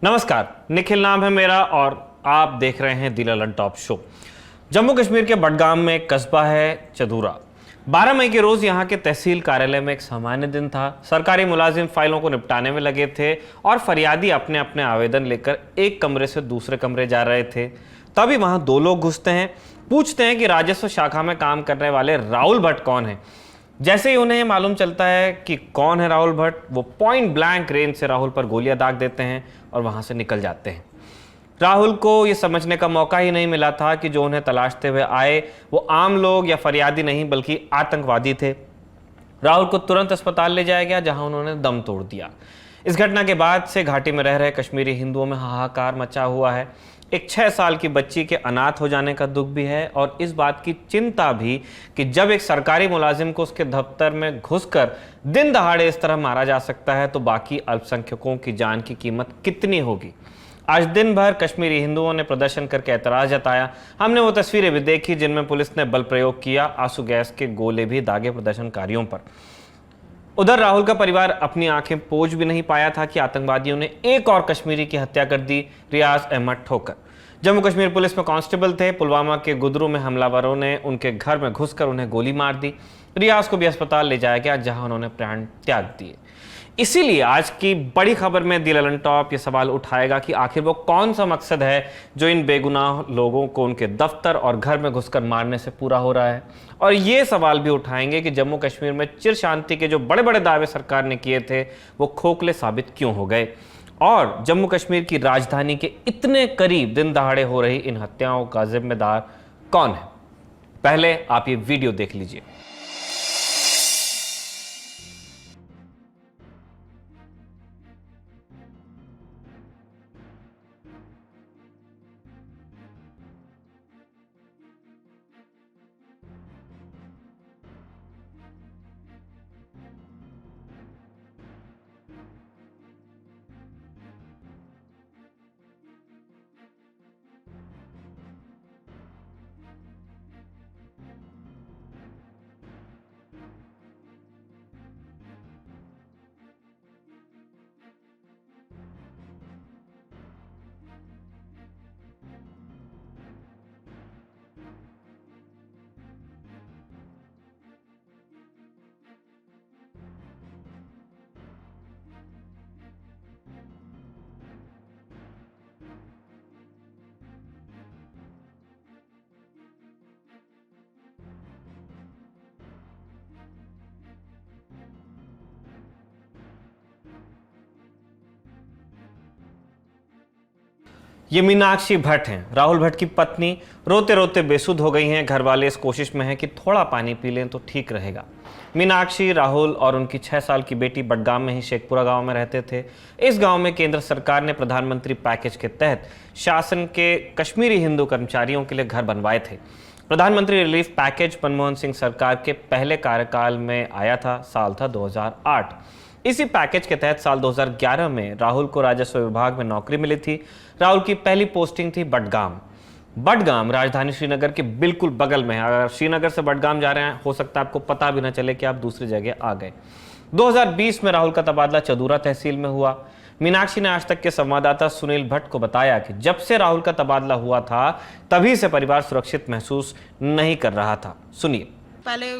नमस्कार, निखिल नाम है मेरा और आप देख रहे हैं दी ललन टॉप शो। जम्मू कश्मीर के बडगाम में एक कस्बा है चदूरा। 12 मई के रोज यहाँ के तहसील कार्यालय में एक सामान्य दिन था। सरकारी मुलाजिम फाइलों को निपटाने में लगे थे और फरियादी अपने अपने आवेदन लेकर एक कमरे से दूसरे कमरे जा रहे थे। तभी वहां दो लोग घुसते हैं, पूछते हैं कि राजस्व शाखा में काम करने वाले राहुल भट्ट कौन है। जैसे ही उन्हें मालूम चलता है कि कौन है राहुल भट्ट, वो पॉइंट ब्लैंक रेंज से राहुल पर गोलियां दाग देते हैं और वहां से निकल जाते हैं। राहुल को यह समझने का मौका ही नहीं मिला था कि जो उन्हें तलाशते हुए आए वो आम लोग या फरियादी नहीं बल्कि आतंकवादी थे। राहुल को तुरंत अस्पताल ले जाया गया जहां उन्होंने दम तोड़ दिया। इस घटना के बाद से घाटी में रह रहे कश्मीरी हिंदुओं में हाहाकार मचा हुआ है। एक 6 साल की बच्ची के अनाथ हो जाने का दुख भी है और इस बात की चिंता भी कि जब एक सरकारी मुलाजिम को उसके दफ्तर में घुसकर दिन दहाड़े इस तरह मारा जा सकता है तो बाकी अल्पसंख्यकों की जान की कीमत कितनी होगी। आज दिन भर कश्मीरी हिंदुओं ने प्रदर्शन करके ऐतराज जताया। हमने वो तस्वीरें भी देखी जिनमें पुलिस ने बल प्रयोग किया, आंसू गैस के गोले भी दागे प्रदर्शनकारियों पर। उधर राहुल का परिवार अपनी आंखें पोंछ भी नहीं पाया था कि आतंकवादियों ने एक और कश्मीरी की हत्या कर दी, रियाज अहमद ठोकर। जम्मू कश्मीर पुलिस में कांस्टेबल थे। पुलवामा के गुदरू में हमलावरों ने उनके घर में घुसकर उन्हें गोली मार दी। रियाज को भी अस्पताल ले जाया गया जहां उन्होंने प्राण त्याग दिए। इसीलिए आज की बड़ी खबर में दी ललन टॉप ये सवाल उठाएगा कि आखिर वो कौन सा मकसद है जो इन बेगुनाह लोगों को उनके दफ्तर और घर में घुसकर मारने से पूरा हो रहा है। और ये सवाल भी उठाएंगे कि जम्मू कश्मीर में चिर शांति के जो बड़े बड़े दावे सरकार ने किए थे वो खोखले साबित क्यों हो गए, और जम्मू कश्मीर की राजधानी के इतने करीब दिन दहाड़े हो रही इन हत्याओं का जिम्मेदार कौन है। पहले आप ये वीडियो देख लीजिए। ये मीनाक्षी भट्ट हैं, राहुल भट्ट की पत्नी। रोते रोते बेसुध हो गई हैं। घर वाले इस कोशिश में हैं कि थोड़ा पानी पी लें तो ठीक रहेगा। मीनाक्षी, राहुल और उनकी 6 साल की बेटी बडगाम में ही शेखपुरा गांव में रहते थे। इस गांव में केंद्र सरकार ने प्रधानमंत्री पैकेज के तहत शासन के कश्मीरी हिंदू कर्मचारियों के लिए घर बनवाए थे। प्रधानमंत्री रिलीफ पैकेज मनमोहन सिंह सरकार के पहले कार्यकाल में आया था। साल था 2008। इसी पैकेज के तहत साल 2011 में राहुल को राजस्व विभाग में नौकरी मिली थी। राहुल की पहली पोस्टिंग थी बडगाम। बडगाम राजधानी श्रीनगर के बिल्कुल बगल में है। अगर श्रीनगर से बडगाम जा रहे हैं हो सकता है आपको पता भी ना चले कि आप दूसरी जगह आ गए। 2020 में राहुल का तबादला चदूरा तहसील में हुआ। मीनाक्षी ने आज तक के संवाददाता सुनील भट्ट को बताया कि जब से राहुल का तबादला हुआ था तभी से परिवार सुरक्षित महसूस नहीं कर रहा था। सुनिए। पहले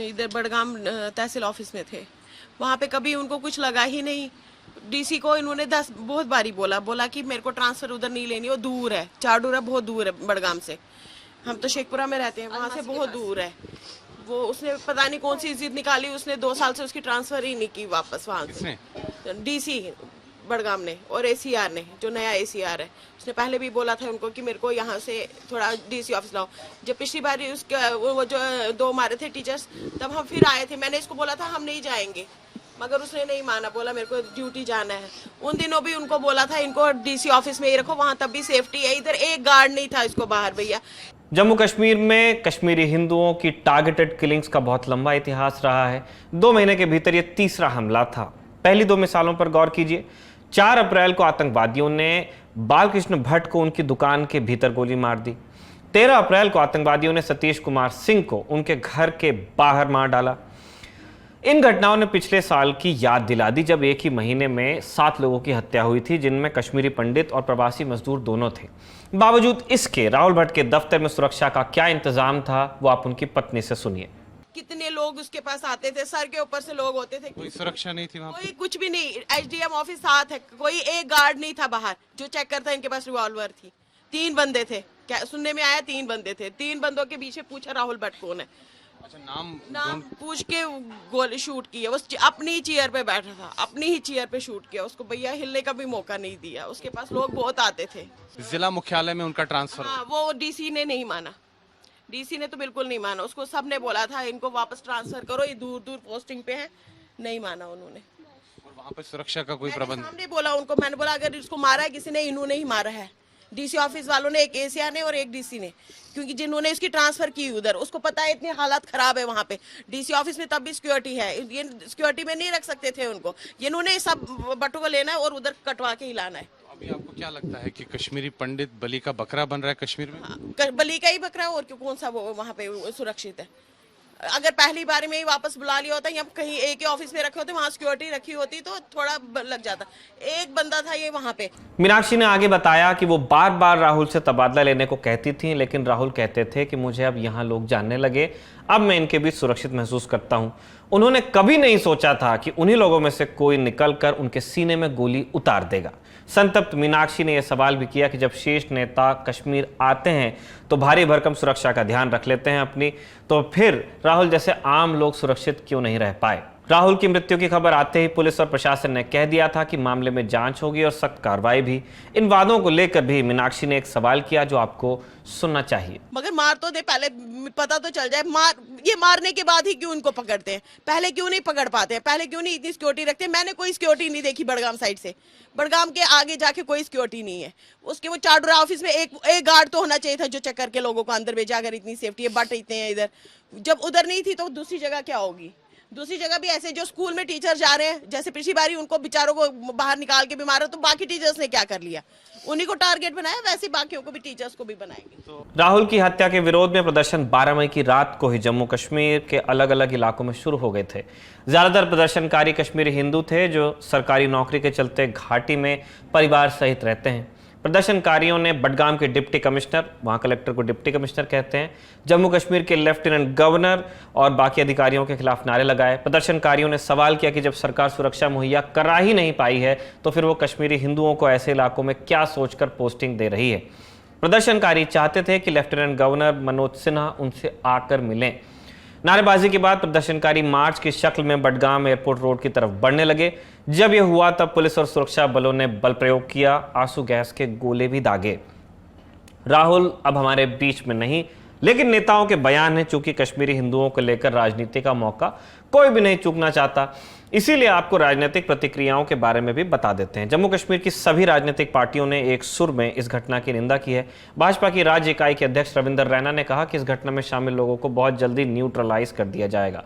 इधर बडगाम तहसील ऑफिस में थे, वहाँ पे कभी उनको कुछ लगा ही नहीं। डीसी को इन्होंने बहुत बारी बोला कि मेरे को ट्रांसफर उधर नहीं लेनी, वो दूर है, चाडूरा बहुत दूर है बडगाम से। हम तो शेखपुरा में रहते हैं, वहाँ से बहुत दूर है। वो उसने पता नहीं कौन सी जिद निकाली, उसने 2 साल से उसकी ट्रांसफर ही नहीं की वापस वहाँ से। डीसी बडगाम ने और एसीआर ने, जो नया एसीआर है, उसने पहले भी बोला था उनको कि मेरे को यहाँ से थोड़ा डीसी ऑफिस लाओ। जब पिछली बार उसके वो जो 2 मारे थे टीचर्स, तब हम फिर आए थे। मैंने इसको बोला था हम नहीं जाएंगे, मगर उसने नहीं माना, बोला मेरे को ड्यूटी जाना है। उन दिनों भी उनको बोला था इनको डीसी ऑफिस में ही रखो, वहाँ तब भी सेफ्टी है। इधर एक गार्ड नहीं था इसको बाहर भैया। जम्मू कश्मीर में कश्मीरी हिंदुओं की टारगेटेड किलिंग्स का बहुत लंबा इतिहास रहा है। 2 महीने के भीतर ये तीसरा हमला था। पहली 2 मिसालों पर गौर कीजिए। 4 अप्रैल को आतंकवादियों ने बालकृष्ण भट्ट को उनकी दुकान के भीतर गोली मार दी। 13 अप्रैल को आतंकवादियों ने सतीश कुमार सिंह को उनके घर के बाहर मार डाला। इन घटनाओं ने पिछले साल की याद दिला दी जब एक ही महीने में 7 लोगों की हत्या हुई थी, जिनमें कश्मीरी पंडित और प्रवासी मजदूर दोनों थे। बावजूद इसके राहुल भट्ट के दफ्तर में सुरक्षा का क्या इंतजाम था, वो आप उनकी पत्नी से सुनिए। कितने लोग उसके पास आते थे, सर के ऊपर से लोग होते थे। कोई सुरक्षा नहीं थी वहाँ कोई कुछ भी नहीं। एसडीएम ऑफिस साथ है, कोई एक गार्ड नहीं था बाहर जो चेक करता। इनके पास रिवॉल्वर थी। 3 बंदे थे, क्या सुनने में आया, 3 बंदे थे। 3 बंदों के पीछे पूछा राहुल भट्ट कौन है। अच्छा, नाम पूछ के गोली शूट किया। वो अपनी चेयर पे बैठा था, अपनी ही चेयर पे शूट किया उसको। भैया हिलने का भी मौका नहीं दिया। उसके पास लोग बहुत आते थे। जिला मुख्यालय में उनका ट्रांसफर। हाँ, वो डीसी ने नहीं माना। डीसी ने तो बिल्कुल नहीं माना। उसको सबने बोला था इनको वापस ट्रांसफर करो, ये दूर दूर पोस्टिंग पे है। नहीं माना उन्होंने। और वहाँ पे सुरक्षा का कोई प्रबंध। सामने बोला उनको, मैंने बोला अगर इसको मारा है किसी ने, इन्होंने ही मारा है। डीसी ऑफिस वालों ने, एक एसीआर ने और एक डीसी ने, क्योंकि जिन्होंने इसकी ट्रांसफर की उधर, उसको पता है इतनी हालात खराब है वहाँ पे। डीसी ऑफिस में तब भी सिक्योरिटी है, ये सिक्योरिटी में नहीं रख सकते थे उनको। इन्होंने सब बटुआ को लेना है और उधर कटवा के ही लाना है। अभी आपको क्या लगता है कि कश्मीरी पंडित बलि का बकरा बन रहा है कश्मीर में? बलि का ही बकरा, और क्यों, कौन सा वो वहाँ पे सुरक्षित है? अगर पहली बार में ही वापस बुला लिया होता या कहीं एक ही ऑफिस में रखे होते, वहाँ सिक्योरिटी रखी होती तो थोड़ा लग जाता। एक बंदा था ये वहाँ पे। मीनाक्षी ने आगे बताया कि वो बार बार राहुल से तबादला लेने को कहती थी, लेकिन राहुल कहते थे कि मुझे अब यहाँ लोग जानने लगे, अब मैं इनके बीच सुरक्षित महसूस करता हूँ। उन्होंने कभी नहीं सोचा था कि उन्हीं लोगों में से कोई निकलकर उनके सीने में गोली उतार देगा। संतप्त मीनाक्षी ने यह सवाल भी किया कि जब शीर्ष नेता कश्मीर आते हैं तो भारी भरकम सुरक्षा का ध्यान रख लेते हैं अपनी, तो फिर राहुल जैसे आम लोग सुरक्षित क्यों नहीं रह पाए। राहुल की मृत्यु की खबर आते ही पुलिस और प्रशासन ने कह दिया था कि मामले में जांच होगी और सख्त कार्रवाई भी। इन वादों को लेकर भी मीनाक्षी ने एक सवाल किया जो आपको सुनना चाहिए। मगर मार तो दे, पहले पता तो चल जाए। ये मारने के बाद ही क्यों इनको पकड़ते हैं? पहले क्यों नहीं पकड़ पाते हैं? पहले क्यों नहीं इतनी सिक्योरिटी रखते? मैंने कोई सिक्योरिटी नहीं देखी बड़गाम साइड से। बड़गाम के आगे जाके कोई सिक्योरिटी नहीं है। उसके वो चाडोरा ऑफिस में एक गार्ड तो होना चाहिए था जो चेक करके लोगों को अंदर भेजा, अगर इतनी सेफ्टी है। बट इतने हैं इधर, जब उधर नहीं थी तो दूसरी जगह क्या होगी? दूसरी जगह भी ऐसे जो स्कूल में टीचर जा रहे हैं, जैसे पिछली बारी उनको बेचारों को बाहर निकाल के भी मारा, तो बाकी टीचर्स ने क्या कर लिया? उन्हीं को टारगेट बनाया, वैसे बाकियों को भी, टीचर्स को भी बनाएंगे। राहुल की हत्या के विरोध में प्रदर्शन 12 मई की रात को ही जम्मू कश्मीर के अलग अलग इलाकों में शुरू हो गए थे। ज्यादातर प्रदर्शनकारी कश्मीरी हिंदू थे जो सरकारी नौकरी के चलते घाटी में परिवार सहित रहते हैं। प्रदर्शनकारियों ने बडगाम के डिप्टी कमिश्नर, वहां कलेक्टर को डिप्टी कमिश्नर कहते हैं, जम्मू कश्मीर के लेफ्टिनेंट गवर्नर और बाकी अधिकारियों के खिलाफ नारे लगाए। प्रदर्शनकारियों ने सवाल किया कि जब सरकार सुरक्षा मुहैया करा ही नहीं पाई है तो फिर वो कश्मीरी हिंदुओं को ऐसे इलाकों में क्या सोचकर पोस्टिंग दे रही है। प्रदर्शनकारी चाहते थे कि लेफ्टिनेंट गवर्नर मनोज सिन्हा उनसे आकर मिलें। नारेबाजी के बाद प्रदर्शनकारी मार्च की शक्ल में बडगाम एयरपोर्ट रोड की तरफ बढ़ने लगे। जब यह हुआ तब पुलिस और सुरक्षा बलों ने बल प्रयोग किया, आंसू गैस के गोले भी दागे। राहुल अब हमारे बीच में नहीं, लेकिन नेताओं के बयान है, चूंकि कश्मीरी हिंदुओं को लेकर राजनीति का मौका कोई भी नहीं चूकना चाहता, इसीलिए आपको राजनीतिक प्रतिक्रियाओं के बारे में भी बता देते हैं। जम्मू कश्मीर की सभी राजनीतिक पार्टियों ने एक सुर में इस घटना की निंदा की है। भाजपा की राज्य इकाई के अध्यक्ष रविंदर रैना ने कहा कि इस घटना में शामिल लोगों को बहुत जल्दी न्यूट्रलाइज कर दिया जाएगा।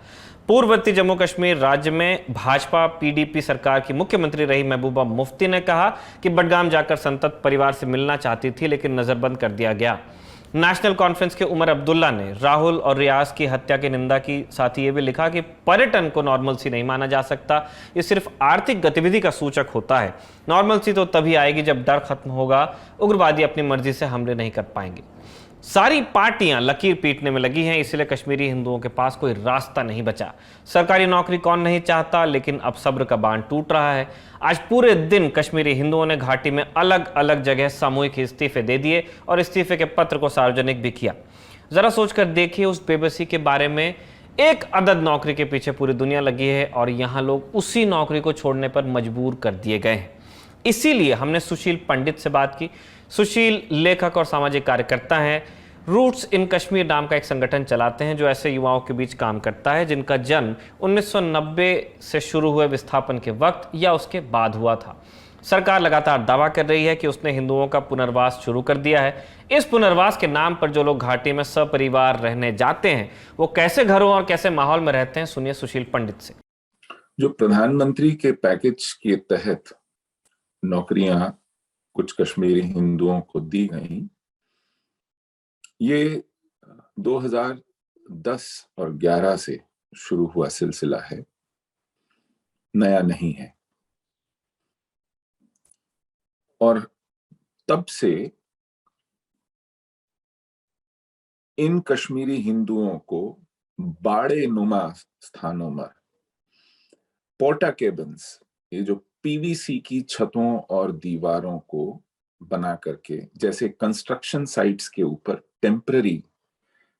पूर्ववर्ती जम्मू कश्मीर राज्य में भाजपा पीडीपी सरकार की मुख्यमंत्री रही महबूबा मुफ्ती ने कहा कि बडगाम जाकर संतप्त परिवार से मिलना चाहती थी, लेकिन नजरबंद कर दिया गया। नेशनल कॉन्फ्रेंस के उमर अब्दुल्ला ने राहुल और रियाज की हत्या की निंदा की, साथ ही ये भी लिखा कि पर्यटन को नॉर्मलसी नहीं माना जा सकता, ये सिर्फ आर्थिक गतिविधि का सूचक होता है। नॉर्मलसी तो तभी आएगी जब डर खत्म होगा, उग्रवादी अपनी मर्जी से हमले नहीं कर पाएंगे। सारी पार्टियां लकीर पीटने में लगी हैं, इसलिए कश्मीरी हिंदुओं के पास कोई रास्ता नहीं बचा। सरकारी नौकरी कौन नहीं चाहता, लेकिन अब सब्र का बांध टूट रहा है। आज पूरे दिन कश्मीरी हिंदुओं ने घाटी में अलग अलग जगह सामूहिक इस्तीफे दे दिए और इस्तीफे के पत्र को सार्वजनिक भी किया। जरा सोचकर देखिए उस बेबसी के बारे में। एक अदद नौकरी के पीछे पूरी दुनिया लगी है और यहाँ लोग उसी नौकरी को छोड़ने पर मजबूर कर दिए गए हैं। इसीलिए हमने सुशील पंडित से बात की। सुशील लेखक और सामाजिक कार्यकर्ता हैं, रूट्स इन कश्मीर नाम का एक संगठन चलाते हैं जो ऐसे युवाओं के बीच काम करता है जिनका जन्म 1990 से शुरू हुए विस्थापन के वक्त या उसके बाद हुआ था। सरकार लगातार दावा कर रही है कि उसने हिंदुओं का पुनर्वास शुरू कर दिया है। इस पुनर्वास के नाम पर जो लोग घाटी में सपरिवार रहने जाते हैं वो कैसे घरों और कैसे माहौल में रहते हैं, सुनिए सुशील पंडित से। जो प्रधानमंत्री के पैकेज के तहत नौकरियां कुछ कश्मीरी हिंदुओं को दी गई, ये 2010 और 11 से शुरू हुआ सिलसिला है। नया नहीं है। और तब से इन कश्मीरी हिंदुओं को बाड़े नुमा स्थानों में पोर्टा केबिन्स, ये जो पीवीसी की छतों और दीवारों को बना करके, जैसे कंस्ट्रक्शन साइट्स के ऊपर टेम्पररी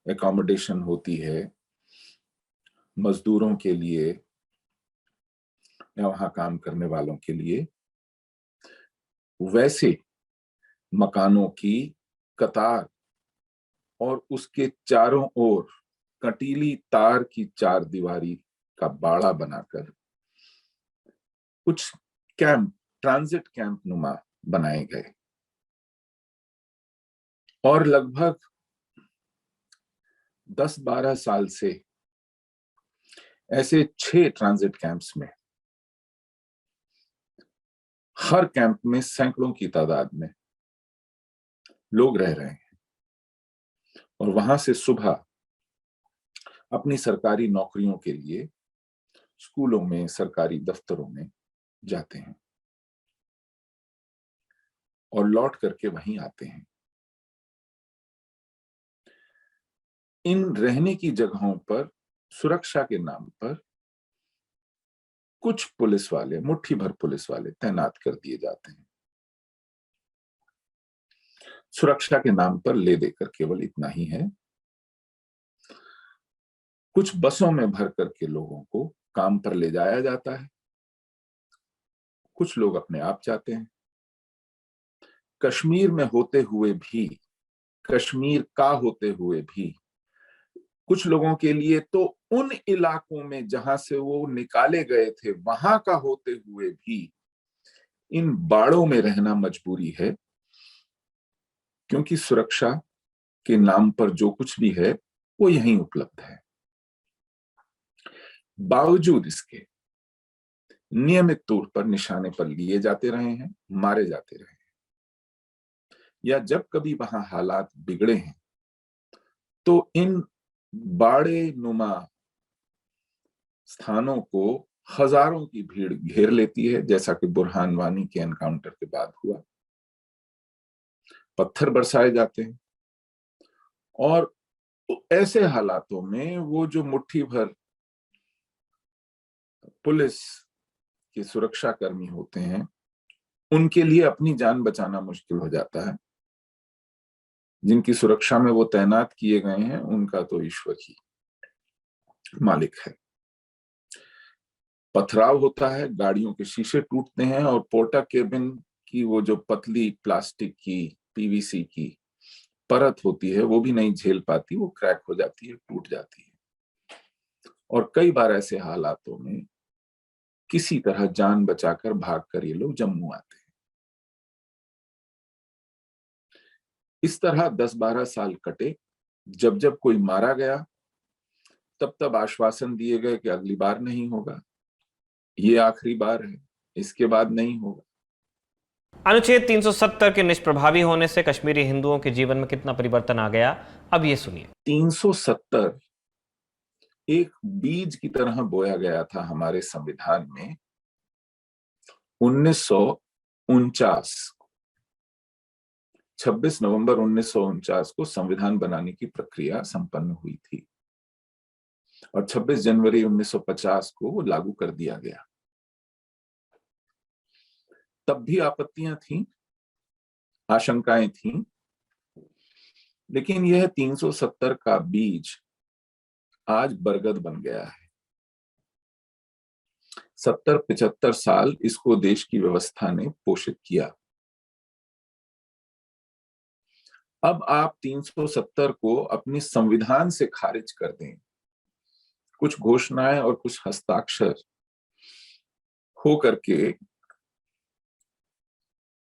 एकोमोडेशन होती है मजदूरों के लिए या वहां काम करने वालों के लिए, वैसे मकानों की कतार और उसके चारों ओर कटीली तार की चार दीवारी का बाड़ा बनाकर कुछ कैंप, ट्रांजिट कैंप नुमा बनाए गए। और लगभग 10-12 साल से ऐसे 6 ट्रांजिट कैंप्स में, हर कैंप में सैकड़ों की तादाद में लोग रह रहे हैं और वहां से सुबह अपनी सरकारी नौकरियों के लिए स्कूलों में, सरकारी दफ्तरों में जाते हैं और लौट करके वहीं आते हैं। इन रहने की जगहों पर सुरक्षा के नाम पर कुछ पुलिस वाले, मुट्ठी भर पुलिस वाले तैनात कर दिए जाते हैं। सुरक्षा के नाम पर ले देकर केवल इतना ही है, कुछ बसों में भर करके लोगों को काम पर ले जाया जाता है, कुछ लोग अपने आप जाते हैं। कश्मीर में होते हुए भी, कश्मीर का होते हुए भी कुछ लोगों के लिए तो उन इलाकों में जहां से वो निकाले गए थे वहां का होते हुए भी इन बाड़ों में रहना मजबूरी है, क्योंकि सुरक्षा के नाम पर जो कुछ भी है वो यहीं उपलब्ध है। बावजूद इसके नियमित तौर पर निशाने पर लिए जाते रहे हैं, मारे जाते रहे हैं, या जब कभी वहां हालात बिगड़े हैं तो इन बाड़े नुमा स्थानों को हजारों की भीड़ घेर लेती है, जैसा कि बुरहान वानी के एनकाउंटर के बाद हुआ। पत्थर बरसाए जाते हैं और ऐसे हालातों में वो जो मुट्ठी भर पुलिस के सुरक्षा कर्मी होते हैं, उनके लिए अपनी जान बचाना मुश्किल हो जाता है। जिनकी सुरक्षा में वो तैनात किए गए हैं उनका तो ईश्वर ही मालिक है। पथराव होता है, गाड़ियों के शीशे टूटते हैं और पोर्टा केबिन की वो जो पतली प्लास्टिक की, पीवीसी की परत होती है वो भी नहीं झेल पाती, वो क्रैक हो जाती है, टूट जाती है। और कई बार ऐसे हालातों में किसी तरह जान बचाकर भागकर ये लोग जम्मू आते हैं। इस तरह 10-12 साल कटे। जब जब कोई मारा गया तब तब आश्वासन दिए गए कि अगली बार नहीं होगा, ये आखिरी बार है, इसके बाद नहीं होगा। अनुच्छेद 370 के निष्प्रभावी होने से कश्मीरी हिंदुओं के जीवन में कितना परिवर्तन आ गया, अब ये सुनिए। 370 एक बीज की तरह बोया गया था हमारे संविधान में 1949, 26 नवंबर 1949 को संविधान बनाने की प्रक्रिया संपन्न हुई थी और 26 जनवरी 1950 को वो लागू कर दिया गया। तब भी आपत्तियां थीं, आशंकाएं थीं, लेकिन यह 370 का बीज आज बरगद बन गया है। 70-75 साल इसको देश की व्यवस्था ने पोषित किया। अब आप 370 को अपनी संविधान से खारिज कर दें, कुछ घोषणाएं और कुछ हस्ताक्षर हो करके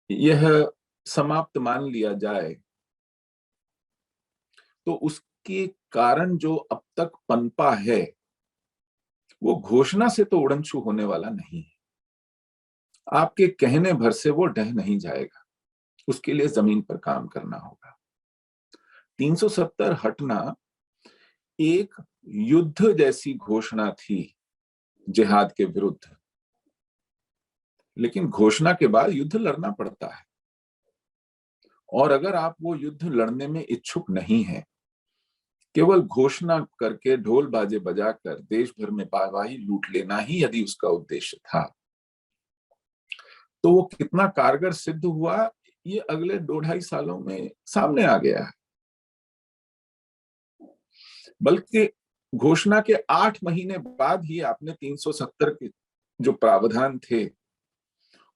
यह समाप्त मान लिया जाए, तो उसके कारण जो अब तक पनपा है वो घोषणा से तो उड़नछू होने वाला नहीं है। आपके कहने भर से वो ढह नहीं जाएगा, उसके लिए जमीन पर काम करना होगा। 370 हटना एक युद्ध जैसी घोषणा थी जिहाद के विरुद्ध, लेकिन घोषणा के बाद युद्ध लड़ना पड़ता है, और अगर आप वो युद्ध लड़ने में इच्छुक नहीं हैं, केवल घोषणा करके ढोल बाजे बजाकर देश भर में वाहवाही लूट लेना ही यदि उसका उद्देश्य था, तो वो कितना कारगर सिद्ध हुआ ये अगले 2-2.5 सालों में सामने आ गया है। बल्कि घोषणा के 8 महीने बाद ही आपने 370 के जो प्रावधान थे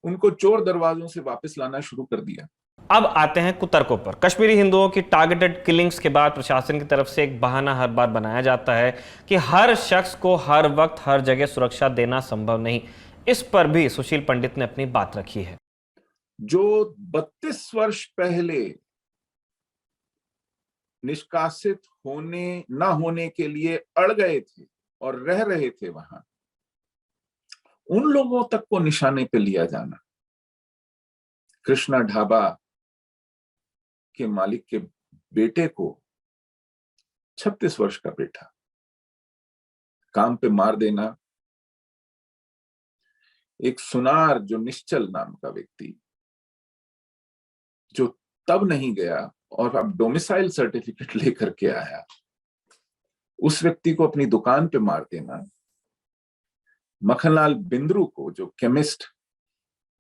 उनको चोर दरवाजों से वापस लाना शुरू कर दिया। अब आते हैं कुतर्कों पर। कश्मीरी हिंदुओं की टारगेटेड किलिंग्स के बाद प्रशासन की तरफ से एक बहाना हर बार बनाया जाता है कि हर शख्स को हर वक्त हर जगह सुरक्षा देना संभव नहीं। इस पर भी सुशील पंडित ने अपनी बात रखी है। जो 32 वर्ष पहले निष्कासित होने ना होने के लिए अड़ गए थे और रह रहे थे वहां, उन लोगों तक को निशाने पे लिया जाना। कृष्णा ढाबा के मालिक के बेटे को, 36 वर्ष का बेटा, काम पे मार देना। एक सुनार जो निश्चल नाम का व्यक्ति, जो तब नहीं गया और अब डोमिसाइल सर्टिफिकेट लेकर के आया, उस व्यक्ति को अपनी दुकान पे मार देना। मखनलाल बिंद्रू को, जो केमिस्ट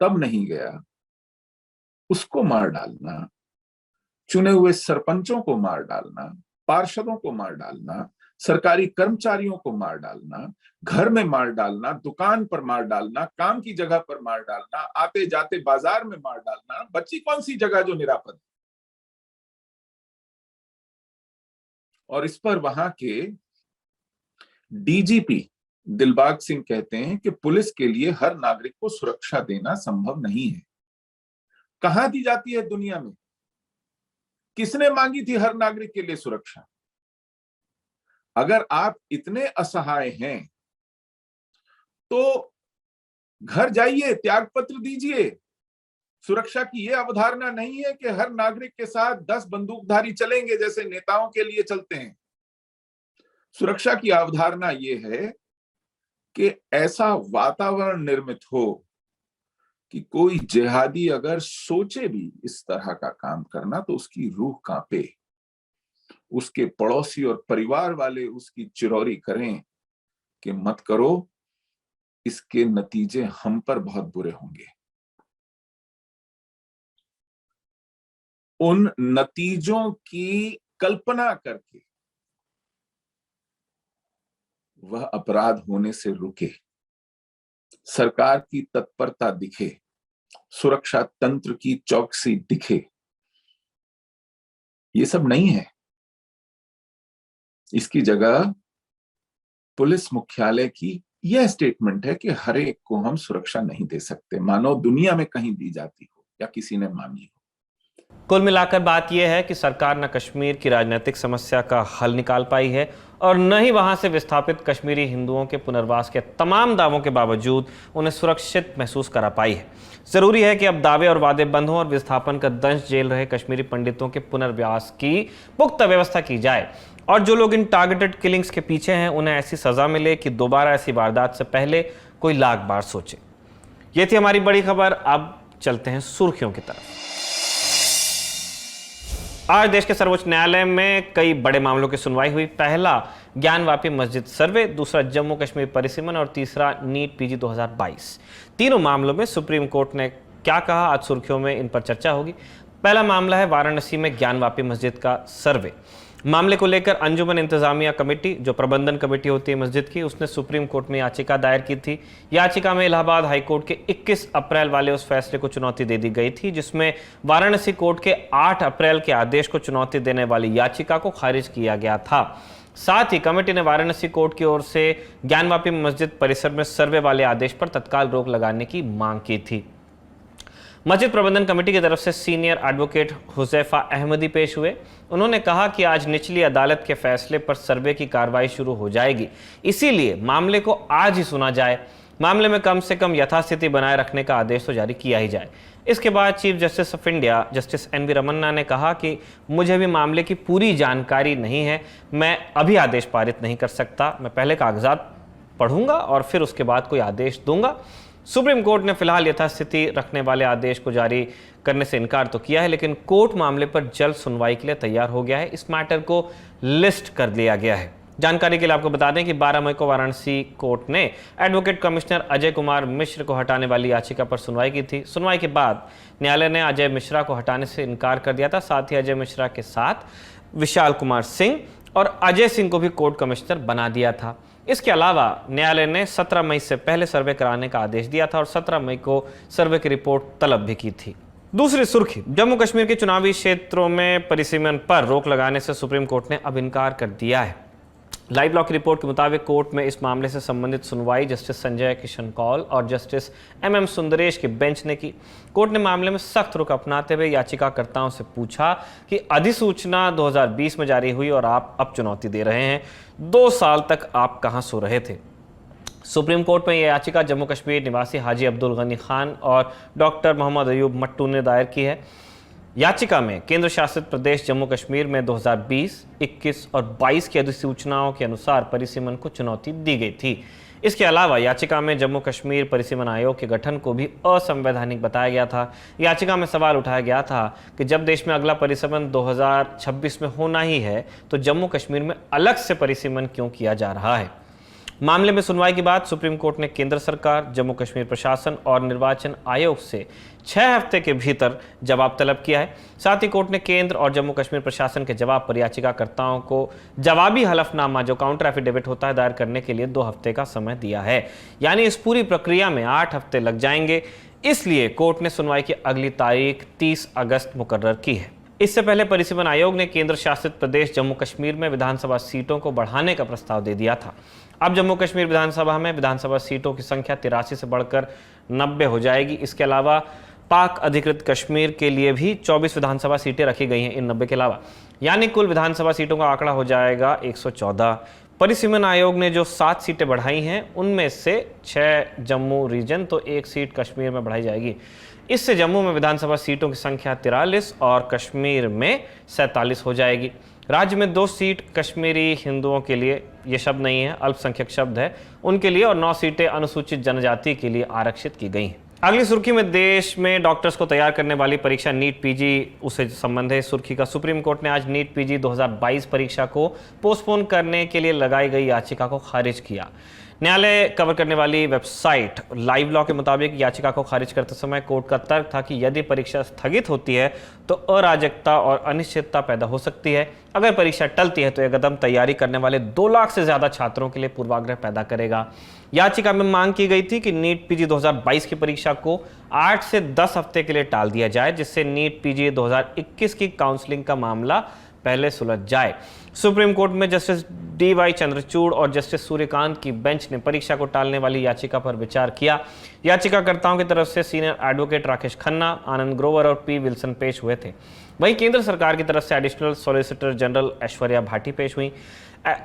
तब नहीं गया, उसको मार डालना। चुने हुए सरपंचों को मार डालना, पार्षदों को मार डालना, सरकारी कर्मचारियों को मार डालना, घर में मार डालना, दुकान पर मार डालना, काम की जगह पर मार डालना, आते जाते बाजार में मार डालना। बची कौन सी जगह जो निरापद? और इस पर वहां के डीजीपी दिलबाग सिंह कहते हैं कि पुलिस के लिए हर नागरिक को सुरक्षा देना संभव नहीं है। कहां दी जाती है दुनिया में? किसने मांगी थी हर नागरिक के लिए सुरक्षा? अगर आप इतने असहाय हैं तो घर जाइए, त्याग पत्र दीजिए। सुरक्षा की यह अवधारणा नहीं है कि हर नागरिक के साथ 10 बंदूकधारी चलेंगे जैसे नेताओं के लिए चलते हैं। सुरक्षा की अवधारणा यह है कि ऐसा वातावरण निर्मित हो कि कोई जिहादी अगर सोचे भी इस तरह का काम करना तो उसकी रूह कांपे, उसके पड़ोसी और परिवार वाले उसकी चिरौरी करें कि मत करो, इसके नतीजे हम पर बहुत बुरे होंगे। उन नतीजों की कल्पना करके वह अपराध होने से रुके, सरकार की तत्परता दिखे, सुरक्षा तंत्र की चौकसी दिखे। ये सब नहीं है। इसकी जगह पुलिस मुख्यालय की यह स्टेटमेंट है कि हर एक को हम सुरक्षा नहीं दे सकते, मानो दुनिया में कहीं दी जाती हो या किसी ने मांगी हो। कुल मिलाकर बात यह है कि सरकार न कश्मीर की राजनीतिक समस्या का हल निकाल पाई है और न ही वहां से विस्थापित कश्मीरी हिंदुओं के पुनर्वास के तमाम दावों के बावजूद उन्हें सुरक्षित महसूस करा पाई है। जरूरी है कि अब दावे और वादे बंद हों और विस्थापन का दंश झेल रहे कश्मीरी पंडितों के पुनर्वास की पुख्ता व्यवस्था की जाए और जो लोग इन टारगेटेड किलिंग्स के पीछे हैं उन्हें ऐसी सजा मिले कि दोबारा ऐसी वारदात से पहले कोई लाख बार सोचे। ये थी हमारी बड़ी खबर। अब चलते हैं सुर्खियों की तरफ। आज देश के सर्वोच्च न्यायालय में कई बड़े मामलों की सुनवाई हुई। पहला ज्ञानवापी मस्जिद सर्वे, दूसरा जम्मू कश्मीर परिसीमन और तीसरा नीट पीजी 2022। तीनों मामलों में सुप्रीम कोर्ट ने क्या कहा, आज सुर्खियों में इन पर चर्चा होगी। पहला मामला है वाराणसी में ज्ञानवापी मस्जिद का सर्वे। मामले को लेकर अंजुमन इंतजामिया कमेटी, जो प्रबंधन कमेटी होती है मस्जिद की, उसने सुप्रीम कोर्ट में याचिका दायर की थी। याचिका में इलाहाबाद हाईकोर्ट के 21 अप्रैल वाले उस फैसले को चुनौती दे दी गई थी जिसमें वाराणसी कोर्ट के 8 अप्रैल के आदेश को चुनौती देने वाली याचिका को खारिज किया गया था। साथ ही कमेटी ने वाराणसी कोर्ट की ओर से ज्ञानवापी मस्जिद परिसर में सर्वे वाले आदेश पर तत्काल रोक लगाने की मांग की थी। मस्जिद प्रबंधन कमेटी की तरफ से सीनियर एडवोकेट हुजैफा अहमदी पेश हुए। उन्होंने कहा कि आज निचली अदालत के फैसले पर सर्वे की कार्रवाई शुरू हो जाएगी, इसीलिए मामले को आज ही सुना जाए। मामले में कम से कम यथास्थिति बनाए रखने का आदेश तो जारी किया ही जाए। इसके बाद chief justice of India justice N V. Ramana ने कहा कि मुझे भी मामले की पूरी जानकारी नहीं है, मैं अभी आदेश पारित नहीं कर सकता। मैं पहले कागजात पढ़ूंगा और फिर उसके बाद कोई आदेश दूंगा। सुप्रीम कोर्ट ने फिलहाल यथास्थिति रखने वाले आदेश को जारी करने से इनकार तो किया है, लेकिन कोर्ट मामले पर जल्द सुनवाई के लिए तैयार हो गया है। इस मैटर को लिस्ट कर लिया गया है। जानकारी के लिए आपको बता दें कि 12 मई को वाराणसी कोर्ट ने एडवोकेट कमिश्नर अजय कुमार मिश्र को हटाने वाली याचिका पर सुनवाई की थी। सुनवाई के बाद न्यायालय ने अजय मिश्रा को हटाने से इनकार कर दिया था। साथ ही अजय मिश्रा के साथ विशाल कुमार सिंह और अजय सिंह को भी कोर्ट कमिश्नर बना दिया था। इसके अलावा न्यायालय ने 17 मई से पहले सर्वे कराने का आदेश दिया था और 17 मई को सर्वे की रिपोर्ट तलब भी की थी। दूसरी सुर्खी, जम्मू कश्मीर के चुनावी क्षेत्रों में परिसीमन पर रोक लगाने से सुप्रीम कोर्ट ने अब इनकार कर दिया है। लाइव लॉ की रिपोर्ट के मुताबिक कोर्ट में इस मामले से संबंधित सुनवाई जस्टिस संजय किशन कौल और जस्टिस MM सुंदरेश की बेंच ने की। कोर्ट ने मामले में सख्त रुख अपनाते हुए याचिकाकर्ताओं से पूछा कि अधिसूचना 2020 में जारी हुई और आप अब चुनौती दे रहे हैं, 2 साल तक आप कहां सो रहे थे। सुप्रीम कोर्ट में यह याचिका जम्मू कश्मीर निवासी हाजी अब्दुल गनी खान और डॉक्टर मोहम्मद अयूब मट्टू ने दायर की है। याचिका में केंद्र शासित प्रदेश जम्मू कश्मीर में 2020, 21 और 22 की अधिसूचनाओं के अनुसार परिसीमन को चुनौती दी गई थी। इसके अलावा याचिका में जम्मू कश्मीर परिसीमन आयोग के गठन को भी असंवैधानिक बताया गया था। याचिका में सवाल उठाया गया था कि जब देश में अगला परिसीमन 2026 में होना ही है तो जम्मू कश्मीर में अलग से परिसीमन क्यों किया जा रहा है। मामले में सुनवाई के बाद सुप्रीम कोर्ट ने केंद्र सरकार, जम्मू कश्मीर प्रशासन और निर्वाचन आयोग से 6 हफ्ते के भीतर जवाब तलब किया है। साथ ही कोर्ट ने केंद्र और जम्मू कश्मीर प्रशासन के जवाब पर याचिकाकर्ताओं को जवाबी हलफनामा, जो काउंटर एफिडेविट होता है, दायर करने के लिए 2 हफ्ते का समय दिया है। यानी इस पूरी प्रक्रिया में 8 हफ्ते लग जाएंगे। इसलिए कोर्ट ने सुनवाई की अगली तारीख 30 अगस्त मुकर्रर की है। इससे पहले परिसीमन आयोग ने केंद्र शासित प्रदेश जम्मू कश्मीर में विधानसभा सीटों को बढ़ाने का प्रस्ताव दे दिया था। अब जम्मू कश्मीर विधानसभा में विधानसभा सीटों की संख्या 83 से बढ़कर 90 हो जाएगी। इसके अलावा पाक अधिकृत कश्मीर के लिए भी 24 विधानसभा सीटें रखी गई हैं इन 90 के अलावा, यानी कुल विधानसभा सीटों का आंकड़ा हो जाएगा 114। परिसीमन आयोग ने जो 7 सीटें बढ़ाई हैं उनमें से 6 जम्मू रीजन तो 1 सीट कश्मीर में बढ़ाई जाएगी। इससे जम्मू में विधानसभा सीटों की संख्या 43 और कश्मीर में 47 हो जाएगी। राज्य में 2 सीट कश्मीरी हिंदुओं के लिए, ये शब्द नहीं है, अल्पसंख्यक शब्द है, उनके लिए और 9 सीटें अनुसूचित जनजाति के लिए आरक्षित की गई हैं। अगली सुर्खी में देश में डॉक्टर्स को तैयार करने वाली परीक्षा नीट पीजी, उससे संबंध है सुर्खी का। सुप्रीम कोर्ट ने आज नीट पीजी 2022 परीक्षा को पोस्टपोन करने के लिए लगाई गई याचिका को खारिज किया। न्यायालय कवर करने वाली वेबसाइट लाइव लॉ के मुताबिक याचिका को खारिज करते समय कोर्ट का तर्क था कि यदि परीक्षा स्थगित होती है तो अराजकता और अनिश्चितता पैदा हो सकती है। अगर परीक्षा टलती है तो यह कदम तैयारी करने वाले 2 लाख से ज्यादा छात्रों के लिए पूर्वाग्रह पैदा करेगा। याचिका में मांग की गई थी कि नीट पीजी 2022 की परीक्षा को 8 से 10 हफ्ते के लिए टाल दिया जाए, जिससे नीट पीजी 2021 की काउंसलिंग का मामला पहले सुलझ जाए। सुप्रीम कोर्ट में जस्टिस DY चंद्रचूड़ और जस्टिस सूर्यकांत की बेंच ने परीक्षा को टालने वाली याचिका पर विचार किया। याचिकाकर्ताओं की तरफ से सीनियर एडवोकेट राकेश खन्ना, आनंद ग्रोवर और P विल्सन पेश हुए थे। वहीं केंद्र सरकार की तरफ से additional solicitor general Aishwarya Bhati पेश हुई।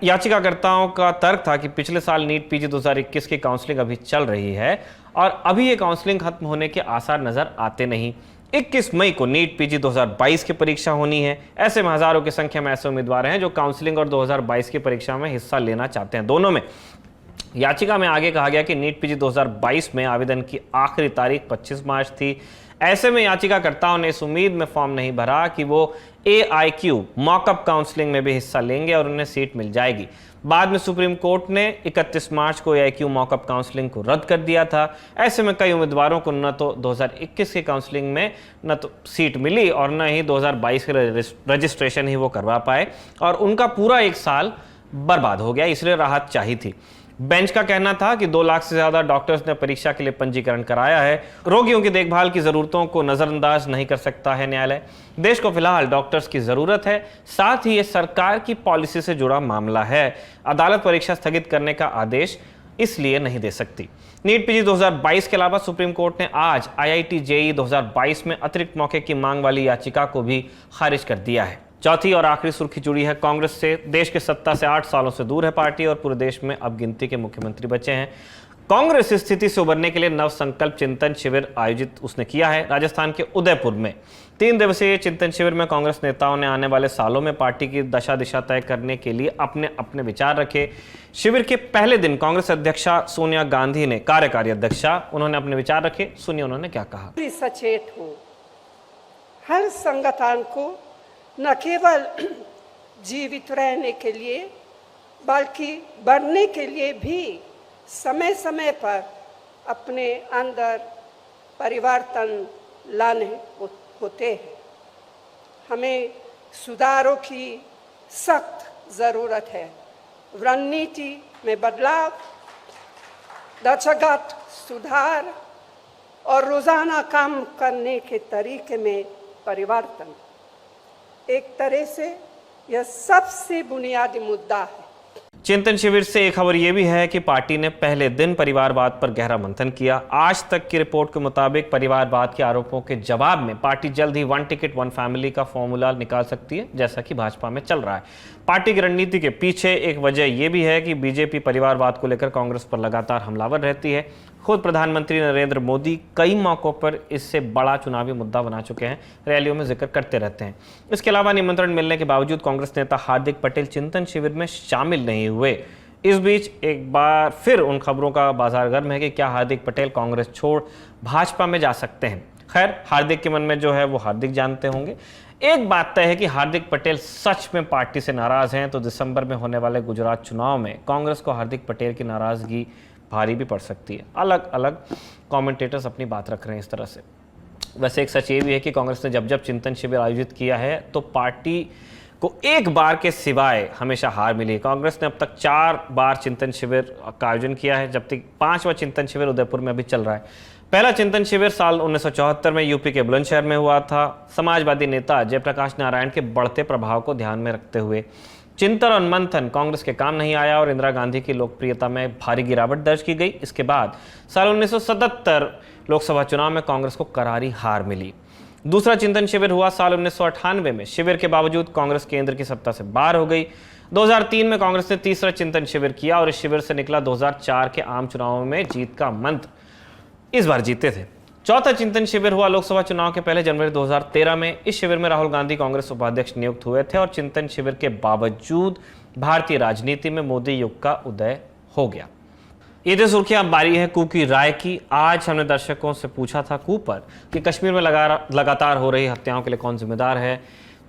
याचिकाकर्ताओं का तर्क था कि पिछले साल नीट पीजी 2021 की काउंसलिंग अभी चल रही है और अभी ये काउंसलिंग खत्म होने के आसार नजर आते नहीं। 21 मई को नीट पीजी 2022 की परीक्षा होनी है। ऐसे में हजारों की संख्या में ऐसे उम्मीदवार हैं जो काउंसलिंग और 2022 की परीक्षा में हिस्सा लेना चाहते हैं, दोनों में। याचिका में आगे कहा गया कि नीट पीजी 2022 में आवेदन की आखिरी तारीख 25 मार्च थी। ऐसे में याचिकाकर्ताओं ने इस उम्मीद में फॉर्म नहीं भरा कि वो AIQ मॉकअप काउंसलिंग में भी हिस्सा लेंगे और उन्हें सीट मिल जाएगी। बाद में सुप्रीम कोर्ट ने 31 मार्च को AIQ मॉकअप काउंसलिंग को रद्द कर दिया था। ऐसे में कई उम्मीदवारों को न तो 2021 की काउंसलिंग में न तो सीट मिली और न ही 2022 के रजिस्ट्रेशन ही वो करवा पाए और उनका पूरा 1 साल बर्बाद हो गया। इसलिए राहत चाहिए थी। बेंच का कहना था कि 2 लाख से ज्यादा डॉक्टर्स ने परीक्षा के लिए पंजीकरण कराया है। रोगियों की देखभाल की जरूरतों को नजरअंदाज नहीं कर सकता है न्यायालय। देश को फिलहाल डॉक्टर्स की जरूरत है, साथ ही ये सरकार की पॉलिसी से जुड़ा मामला है। अदालत परीक्षा स्थगित करने का आदेश इसलिए नहीं दे सकती। नीट पीजी 2022 के अलावा सुप्रीम कोर्ट ने आज IIT JEE 2022 में अतिरिक्त मौके की मांग वाली याचिका को भी खारिज कर दिया है। चौथी और आखिरी सुर्खी जुड़ी है कांग्रेस से। देश के सत्ता से 8 सालों से दूर है पार्टी और पूरे देश में अब गिनती के मुख्यमंत्री बचे हैं। कांग्रेस इस स्थिति से उबरने के लिए नव संकल्प चिंतन शिविर आयोजित उसने किया है। राजस्थान के उदयपुर में 3 दिवसीय चिंतन शिविर में कांग्रेस नेताओं ने आने वाले सालों में पार्टी की दशा दिशा तय करने के लिए अपने अपने विचार रखे। शिविर के पहले दिन कांग्रेस अध्यक्षा सोनिया गांधी ने, कार्यकारी अध्यक्षा, उन्होंने अपने विचार रखे। सुनिए उन्होंने क्या कहा। सचेत हूँ, हर संगठन को न केवल जीवित रहने के लिए बल्कि बढ़ने के लिए भी समय समय पर अपने अंदर परिवर्तन लाने होते हैं। हमें सुधारों की सख्त ज़रूरत है। रणनीति में बदलाव, ढांचागत सुधार और रोज़ाना काम करने के तरीके में परिवर्तन। एक तरह से यह सबसे बुनियादी मुद्दा है। चिंतन शिविर से एक खबर यह भी है कि पार्टी ने पहले दिन परिवारवाद पर गहरा मंथन किया। आज तक की रिपोर्ट के मुताबिक परिवारवाद के आरोपों के जवाब में पार्टी जल्द ही 1 टिकट 1 फैमिली का फॉर्मूला निकाल सकती है, जैसा कि भाजपा में चल रहा है। पार्टी की रणनीति के पीछे एक वजह यह भी है कि बीजेपी परिवारवाद को लेकर कांग्रेस पर लगातार हमलावर रहती है। खुद प्रधानमंत्री नरेंद्र मोदी कई मौकों पर इससे बड़ा चुनावी मुद्दा बना चुके हैं, रैलियों में जिक्र करते रहते हैं। इसके अलावा निमंत्रण मिलने के बावजूद कांग्रेस नेता हार्दिक पटेल चिंतन शिविर में शामिल नहीं हुए। इस बीच एक बार फिर उन खबरों का बाजार गर्म है कि क्या हार्दिक पटेल कांग्रेस छोड़ भाजपा में जा सकते हैं। खैर, हार्दिक के मन में जो है वो हार्दिक जानते होंगे। एक बात तय है कि हार्दिक पटेल सच में पार्टी से नाराज हैं तो दिसंबर में होने वाले गुजरात चुनाव में कांग्रेस को हार्दिक पटेल की नाराजगी भारी भी पड़ सकती है। अलग अलग कमेंटेटर्स अपनी बात रख रहे हैं इस तरह से। वैसे एक सच ये भी है कि कांग्रेस ने जब जब चिंतन शिविर आयोजित किया है तो पार्टी को एक बार के सिवाय हमेशा हार मिली है। कांग्रेस ने अब तक 4 बार चिंतन शिविर का आयोजन किया है, जबकि 5वां चिंतन शिविर उदयपुर में अभी चल रहा है। पहला चिंतन शिविर साल 1974 में यूपी के बुलंदशहर में हुआ था। समाजवादी नेता जयप्रकाश नारायण के बढ़ते प्रभाव को ध्यान में रखते हुए चिंतन और मंथन कांग्रेस के काम नहीं आया और इंदिरा गांधी की लोकप्रियता में भारी गिरावट दर्ज की गई। इसके बाद साल 1977 लोकसभा चुनाव में कांग्रेस को करारी हार मिली। दूसरा चिंतन शिविर हुआ साल 1998 में। शिविर के बावजूद कांग्रेस केंद्र की सत्ता से बाहर हो गई। 2003 में कांग्रेस ने तीसरा चिंतन शिविर किया और इस शिविर से निकला 2004 के आम चुनावों में जीत का मंत्र। इस बार जीते थे। चौथा चिंतन शिविर हुआ लोकसभा चुनाव के पहले जनवरी 2013 में। इस शिविर में राहुल गांधी कांग्रेस उपाध्यक्ष नियुक्त हुए थे और चिंतन शिविर के बावजूद भारतीय राजनीति में मोदी युग का उदय हो गया। ये थी सुर्खियां, बारी है कू की राय की। आज हमने दर्शकों से पूछा था कू पर कि कश्मीर में लगातार हो रही हत्याओं के लिए कौन जिम्मेदार है।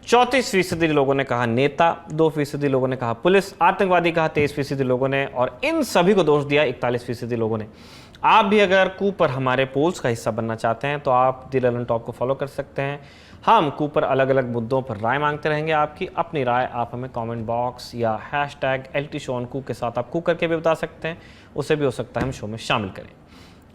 34% लोगों ने कहा नेता, 2% लोगों ने कहा पुलिस, आतंकवादी कहा 23% लोगों ने और इन सभी को दोष दिया 41% लोगों ने। आप भी अगर कू पर हमारे पोल्स का हिस्सा बनना चाहते हैं तो आप दी ललन टॉप को फॉलो कर सकते हैं। हम कू पर अलग अलग मुद्दों पर राय मांगते रहेंगे। आपकी अपनी राय आप हमें कमेंट बॉक्स या #LTShowOnCoo के साथ आप कू करके भी बता सकते हैं। उसे भी हो सकता है हम शो में शामिल करें।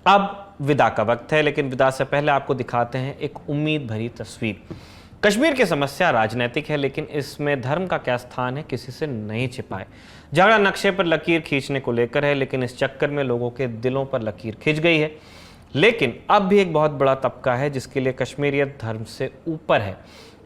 अब विदा का वक्त है, लेकिन विदा से पहले आपको दिखाते हैं एक उम्मीद भरी तस्वीर। कश्मीर की समस्या राजनीतिक है, लेकिन इसमें धर्म का क्या स्थान है किसी से नहीं छिपाए। झगड़ा नक्शे पर लकीर खींचने को लेकर है, लेकिन इस चक्कर में लोगों के दिलों पर लकीर खिंच गई है। लेकिन अब भी एक बहुत बड़ा तबका है जिसके लिए कश्मीरियत धर्म से ऊपर है।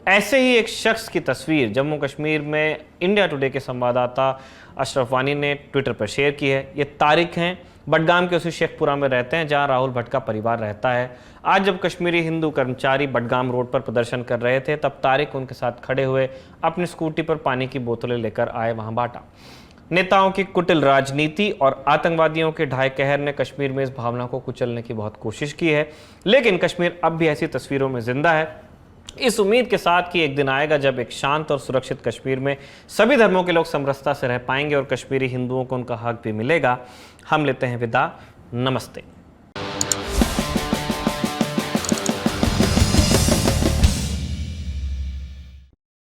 ऐसे ही एक शख्स की तस्वीर जम्मू कश्मीर में इंडिया टुडे के संवाददाता अशरफ वानी ने ट्विटर पर शेयर की है। ये तारिक हैं, बडगाम के उसी शेखपुरा में रहते हैं जहां राहुल भट्ट का परिवार रहता है। आज जब कश्मीरी हिंदू कर्मचारी बडगाम रोड पर प्रदर्शन कर रहे थे तब तारिक उनके साथ खड़े हुए अपनी स्कूटी पर पानी की बोतलें लेकर आए, वहां बांटा। नेताओं की कुटिल राजनीति और आतंकवादियों के ढाई कहर ने कश्मीर में इस भावना को कुचलने की बहुत कोशिश की है, लेकिन कश्मीर अब भी ऐसी तस्वीरों में जिंदा है। इस उम्मीद के साथ कि एक दिन आएगा जब एक शांत और सुरक्षित कश्मीर में सभी धर्मों के लोग समरसता से रह पाएंगे और कश्मीरी हिंदुओं को उनका हक भी मिलेगा। हम लेते हैं विदा। नमस्ते।